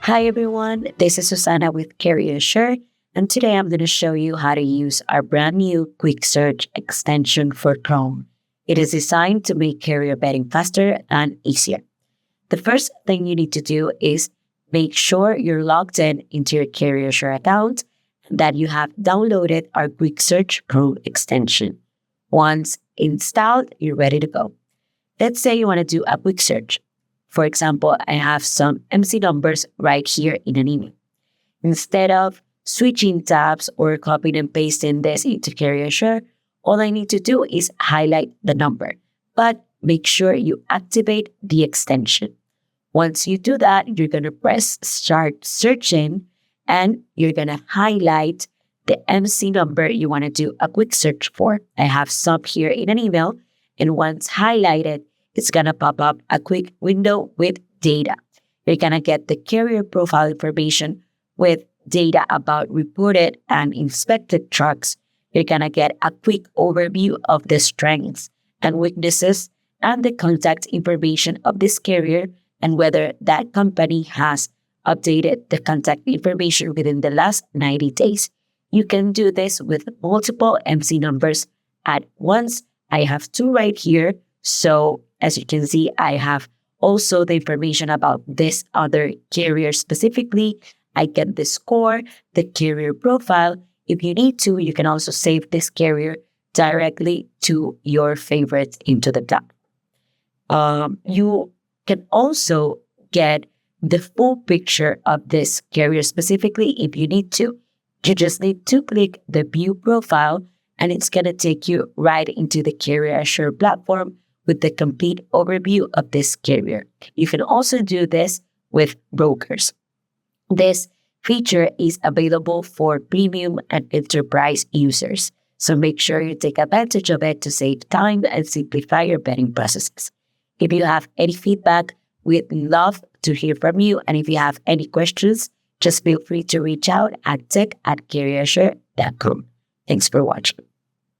Hi everyone, this is Susana with Career, and today I'm going to show you how to use our brand new quick search extension for Chrome. It is designed to make career betting faster and easier. The first thing you need to do is make sure you're logged in into your Career account and that you have downloaded our quick search Chrome extension. Once installed, you're ready to go. Let's say you want to do a quick search. For example, I have some MC numbers right here in an email. Instead of switching tabs or copying and pasting this into Career, all I need to do is highlight the number, but make sure you activate the extension. Once you do that, you're going to press start searching and you're going to highlight the MC number you want to do a quick search for. I have some here in an email, and once highlighted, it's going to pop up a quick window with data. You're going to get the carrier profile information with data about reported and inspected trucks. You're going to get a quick overview of the strengths and weaknesses and the contact information of this carrier and whether that company has updated the contact information within the last 90 days. You can do this with multiple MC numbers at once. I have two right here. So as you can see, I have also the information about this other carrier specifically. I get the score, the carrier profile. If you need to, you can also save this carrier directly to your favorites into the tab. You can also get the full picture of this carrier specifically if you need to. You just need to click the view profile and it's going to take you right into the Career platform with the complete overview of this carrier. You can also do this with brokers. This feature is available for premium and enterprise users. So make sure you take advantage of it to save time and simplify your betting processes. If you have any feedback, we'd love to hear from you. And if you have any questions, just feel free to reach out at tech@careershare.com. Thanks for watching.